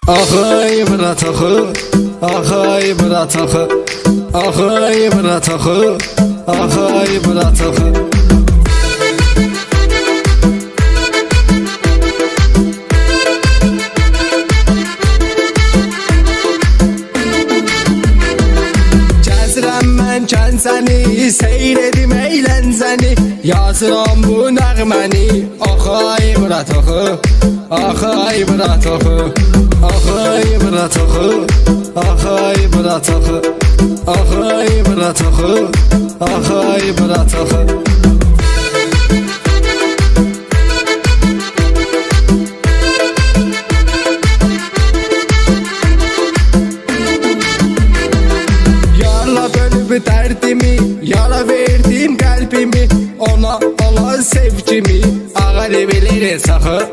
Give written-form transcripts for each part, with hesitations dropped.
Axay bırat axı, axay bırat axı, axay bırat axı, axay bırat axı. Gəzirəm mən kənsəni, seyr edim eğləncəni, yazıram bu nəğməni. Axay bırat axı, axay bırat axı, axay bırat axı, axay bırat axı, axay bırat axı, axay bırat axı. Yarla bölüb dərdimi, yara verdim qəlbimi, ona olan sevgimi ağır bilir saxı.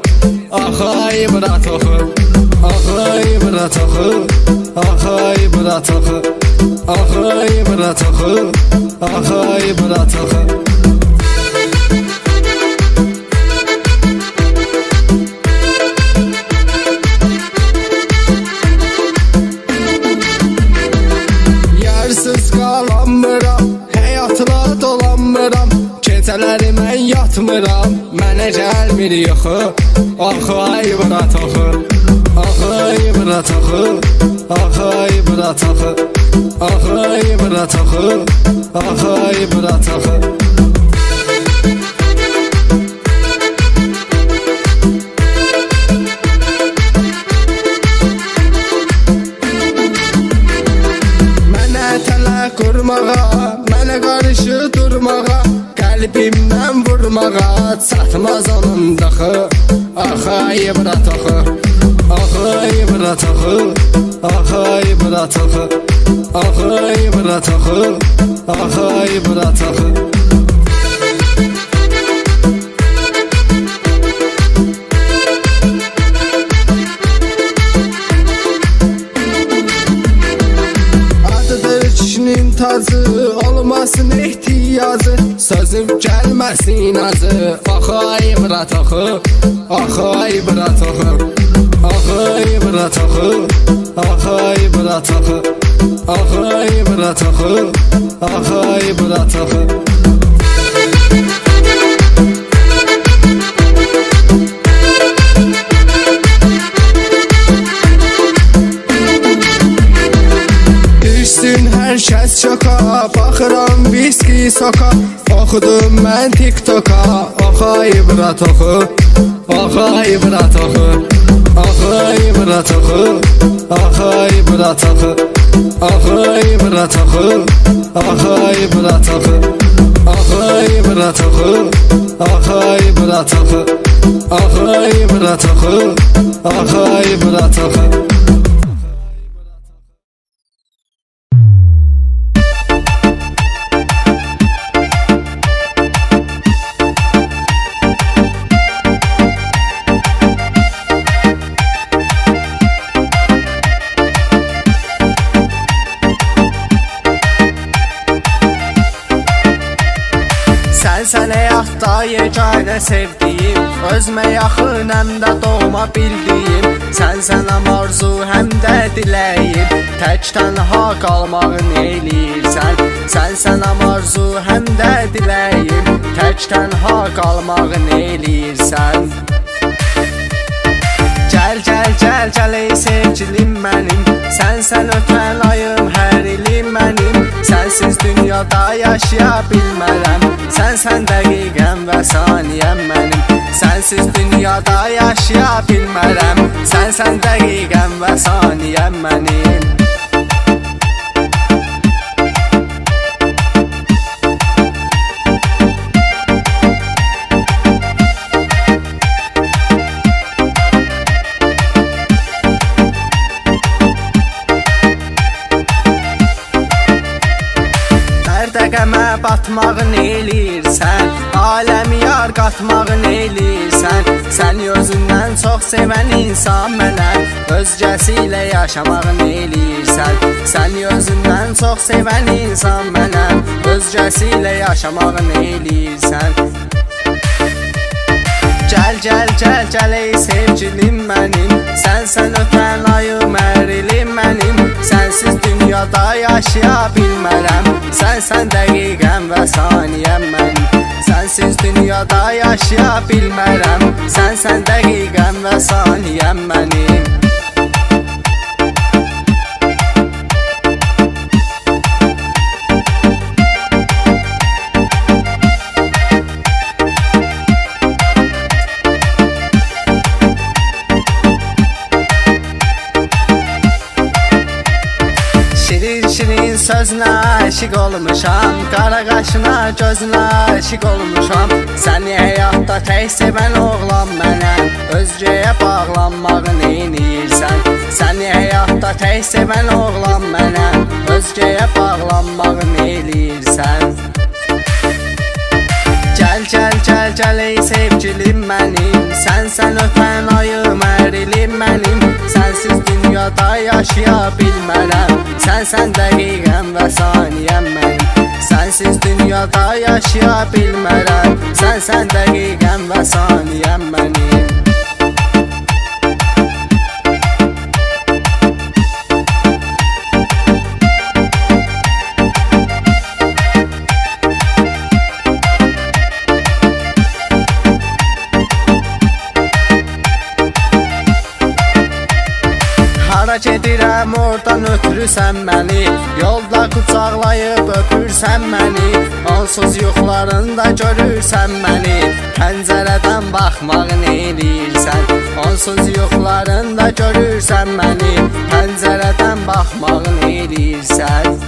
Axay bırat axı, axay bırat axı, axay bırat axı, axay bırat axı, axay bırat axı. Yarsız qalanmıram, həyatla dolanmıram, gecələri mən yatmıram, mənə gəlmir yoxu. Axay bırat axı, axay bırat axı, axay bırat axı, axay bırat axı, axay bırat axı. Mənə tələ qurmağa, mənə qarşı durmağa, qəlbimdən vurmağa çatmaz onun daxı. Axay bırat axı, axay bırat axı, axay bırat axı, axay bırat axı, axay bırat axı. Adıdır kişinin tacı, olmasın ehtiyacı, sözüm gəlməsin azı. Axay bırat axı, axay bırat axı, axay bırat axı, axay bırat axı, axay bırat axı, axay bırat axı. Düşsün hər kəs şoka, baxıram viski soka, oxudum mən TikToka. Axay bırat axı, axay bırat axı, axay bırat axı, axay bırat axı, axay bırat axı, axay bırat axı, axay bırat axı, axay bırat axı, axay bırat axı, axay bırat axı. Sən həyatda yeganə sevdiyim, özümə yaxın həm də doğma bildiyim, sənəm arzu həm də diləyim, tək tənha qalmağı neyləyirsən. Sənəm arzu həm də diləyim, tək tənha qalmağı neyləyirsən. Gəl, gəl, gəl, gəl ey sevgilim mənim, sənsən ötən ayım, hər ilim mənim, sənsiz dünyada yaşaya bilmərəm. Sənsən dəqiqəm və saniyəm mənim, sənsiz dünyada yaşaya bilmərəm. Sənsən dəqiqəm və saniyəm mənim. Qəmə batmağın eləyirsən, aləmi yar qatmağın eləyirsən. Sən özündən çox sevən insan mənəm, özgəsi ilə yaşamağın eləyirsən. Sən özündən çox sevən insan mənəm, özgəsi ilə yaşamağın eləyirsən. Gəl, gəl, gəl, gəl ey sevgilim mənim, sənsən ötən ayım, dünyada yaşaya bilmərəm. Sən dəqiqəm və saniyəm mənim. Sənsiz dünyada yaşaya bilmərəm. Sən dəqiqəm və saniyəm mənim. Şirin sözünə aşiq olmuşam, qara qaşına gözünə aşiq olmuşam. Səni həyatda tək sevən oğlan mənəm, özgəyə bağlanmağı neyniyirsən? Səni həyatda tək sevən oğlan mənəm, özgəyə bağlanmağı neyləyirsən? Gəl ey sevgilim mənim, sən ötən ayım ərilim mənim. Sənsiz dünyada yaşaya bilmərəm. Sən dəqiqəm və saniyəm mənim. Sənsiz dünyada yaşaya bilmərəm. Sən dəqiqəm və saniyəm mənim. Hara gedirəm oradan ötürürsən məni, yolda qucaqlayıb öpürsən məni. Onsuz yuxularında görürsən məni, pəncərədən baxmağı neyləyirsən? Onsuz yuxularında görürsən məni, pəncərədən baxmağı neyləyirsən?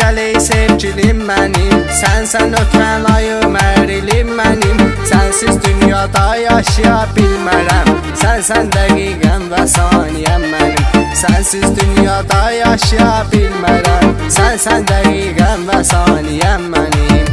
Gəl ey sevgilim mənim, sən ötən ayım ərilim mənim. Sənsiz dünyada yaşaya bilmərəm. Sən dəqiqəm və saniyəm mənim. Sənsiz dünyada yaşaya bilmərəm. Sən dəqiqəm və saniyəm mənim.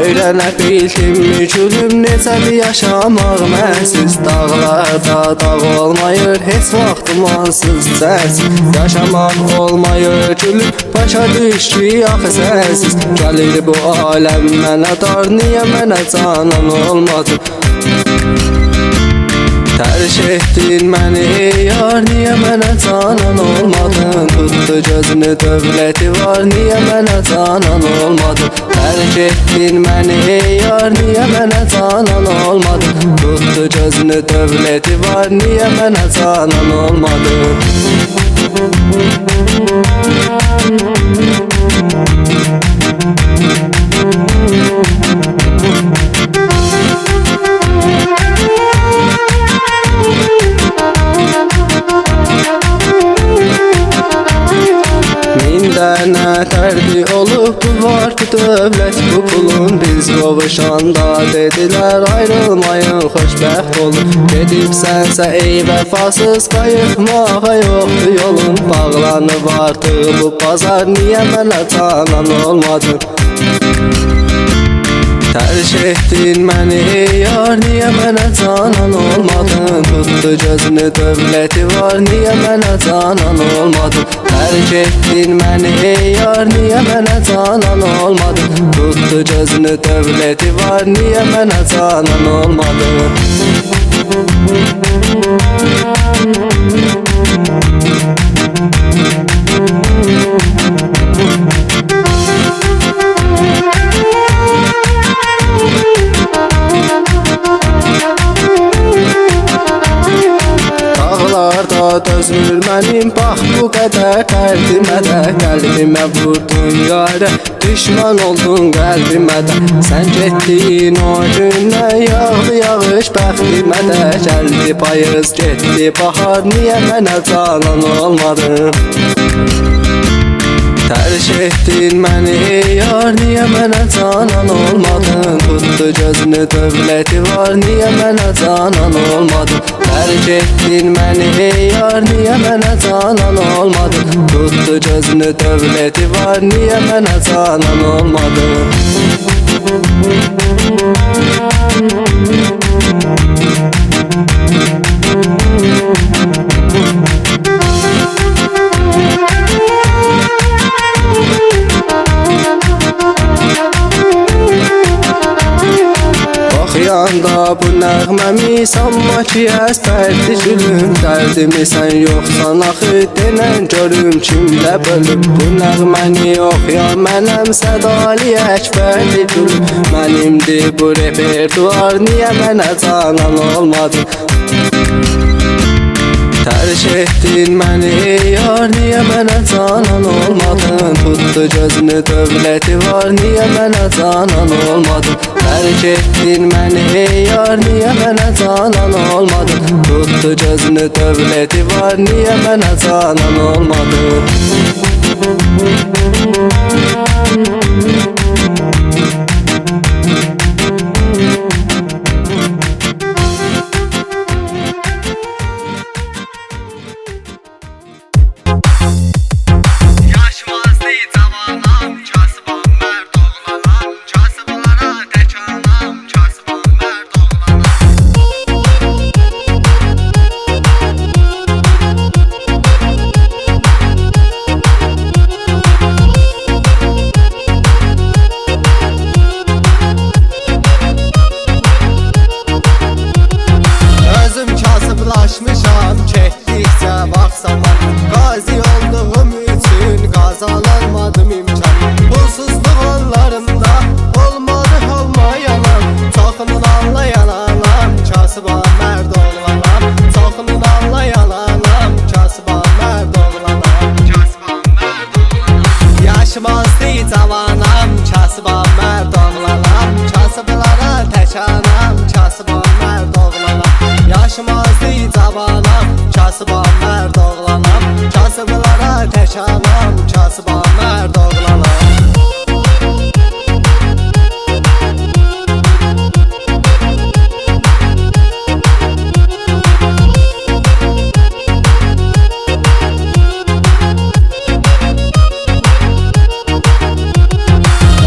Öyrənə bildim gülüm necədir yaşamaq mənsiz. Dağlarda dağ olmayır heç vaxt dumansız sənsiz. Yaşamaq olmayır gülüm, başa düş ki axı sənsiz. Gəlir bu aləm mənə dar, niyə mənə canan olmadı? Tərk etdin məni yar, niyə mənə canan olmadın? Tutdu gözünü dövləti var, niyə mənə canan olmadın? Tərk etdin məni yar, niyə mənə canan olmadın? Tutdu gözünü dövləti var, niyə mənə canan olmadın? Dənə tərdi olub bu var bu dövlət bu pulun. Biz qovuşanda dedilər ayrılmayın xoşbəxt olun. Gedibsənsə ey vəfasız, qayıtmağa yoxdur yolun. Bağlanıb artıq bu bazar, niyə mənə canan olmadın? Tərk etdin məni yar, niyə mənə canan olmadın? Tutdu gözünü dövləti var, niyə mənə canan olmadın? Tərk etdin məni yar, niyə mənə canan olmadın? Tutdu gözünü dövləti var, niyə mənə canan olmadın? Dözmür mənim bax bu qədər dərdimə də. Qəlbimə vurdun yarə, düşman oldun qəlbimə də. Sən getdiyin o gündən yağdı yağış bəxtimə də. Gəldi payız, getdi bahar, niyə mənə canan olmadın? Terk ettin məni yar, niyə mənə canan olmadın? Tutdu gözünü dövləti var, niyə mənə canan olmadın? Terk ettin məni yar, niyə mənə canan olmadın? Tutdu gözünü dövləti var, niyə mənə canan olmadın? Oxuyanda bu nəğməmi sanma ki əsbərdi gülüm. Dərdimi sən yoxsan axı denən görüm kimlə bölüb. Bu nəğməni oxuyan mənəm Sədali Əkbərdi gülüm. Mənimdir bu repertuar, niyə mənə canan olmadın? Terk ettin məni yar, niyə mənə canan olmadın? Tutdu gözünü dövləti var, niyə mənə canan olmadın? Terk ettin məni yar, niyə mənə canan olmadın? Tutdu gözünü dövləti var, niyə mənə canan olmadın? Kasıblaşmışam çekdikcə vaxt zaman, qazi olduğum üçün qazanamadım imkan. Pulsuzluq anlarımda olmadı olmayanam, çoxunun anlayan anam, kasıba mərd oğlanam. Çoxunun anlayan anam, kasıba mərd oğlanam. Yaşım azdı cavanam, kasıba mərd oğlanam. Kasıblara tək anam, kasıba mərd oğlanam. Yaşım azdı cavanam, kasıba mərd oğlanam. Kasıblara tək anam, kasıba mərd oğlanam.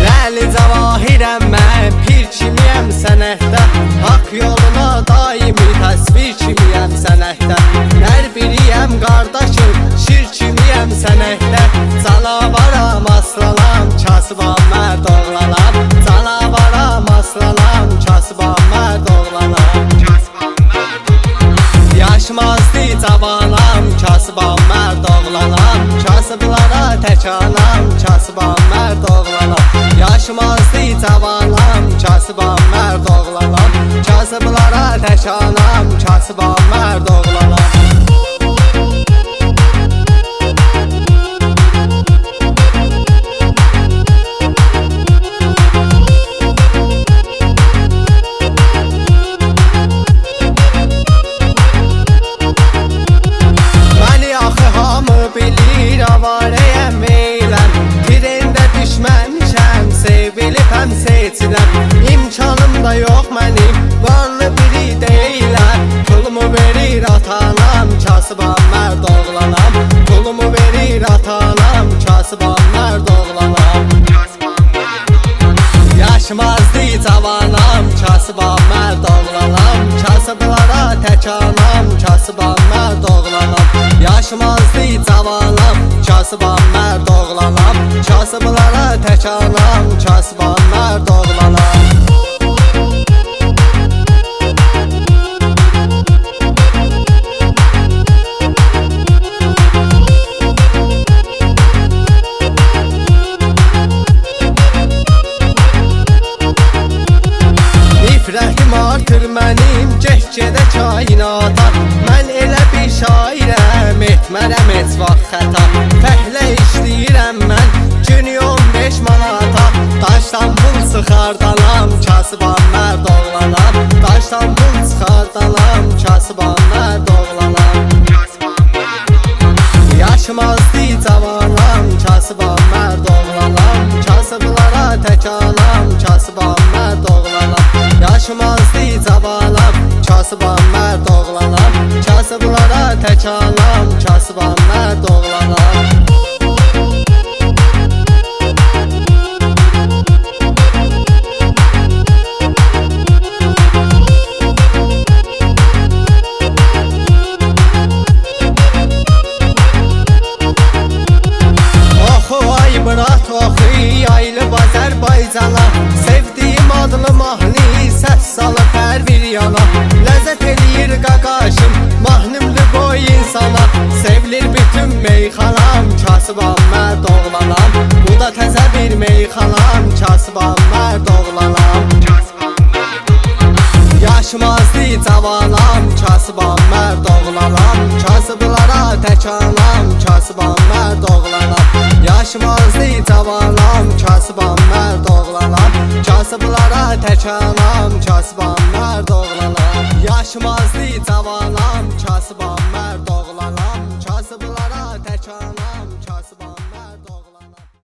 Rəli cavahirəm mən, pir kimiyəm sənətdə, haqq yoluna daimi təsvir kimiyəm sənətdə. Hər biriyəm qardaşım, şir kimiyəm sənətdə. Canavaram aslanam, kasıbam mərd oğlanam. Canavaram aslanam, kasıbam mərd oğlanam. Yaşım azdı cavanam, kasıbam mərd oğlanam. Kasıblara tək anam, kasıbam mərd oğlanam. Yaşım azdı cavanam, kasıbam mərd oğlanam. Kasıblara tək anam, kasıbam mərd oğlanam. Məni axı hamı bilir, avarəyəm eyləm. Trində düşməmişəm, sevilib həm seçiləm. İmkanım da yox mənim, varlı biri deyiləm. Pulumu verir atanam, kasıbam mərd oğlanam. Pulumu verir atanam, kasıbam mərd oğlanam. Yaşım azdı cavanam, kasıbam mərd oğlanam. Kasıblara tək anam, kasıbam mərd oğlanam. Yaşım azdı cavanam, kasıbam mərd oğlanam. Kasıblara tək anam, kasıbam mərd oğlanam. Nifrətim artır mənim, get-gedə kainata. Mən elə bir şairəm, etmərəm heç vaxt xəta. Fəhlə işləyirəm mən, günü 15 manata. Daşdan pul sıxardanam, kasıbam mərd oğlanam. Daşdan pul sıxardanam, kasıbam mərd oğlanam. Yaşım azdı cavanam, kasıbam mərd kasıbam mərd oğlanam. Kasıblara tək anam, kasıbam mərd oğlanam. Bırat oxu yaylı Azərbaycana, sevdiyim adlı mahnı səs salıb hər bir yana. Ləzzət eləyir qaqaşım, mahnımdır qoy insana. Sevilir bütün meyxanam, kasıbam mərd oğlanam. Bu da təzə bir meyxanam, kasıbam mərd oğlanam. Yaşım azdı cavanam, kasıbam mərd oğlanam. Kasıblara tək anam, kasıbam mərd oğlanam. Yaşım azdı cavanam, kasıbam mərd oğlanam. Kasıblara tək anam, kasıbam mərd oğlanam. Yaşım azdı cavanam, kasıbam mərd oğlanam. Kasıblara tək anam.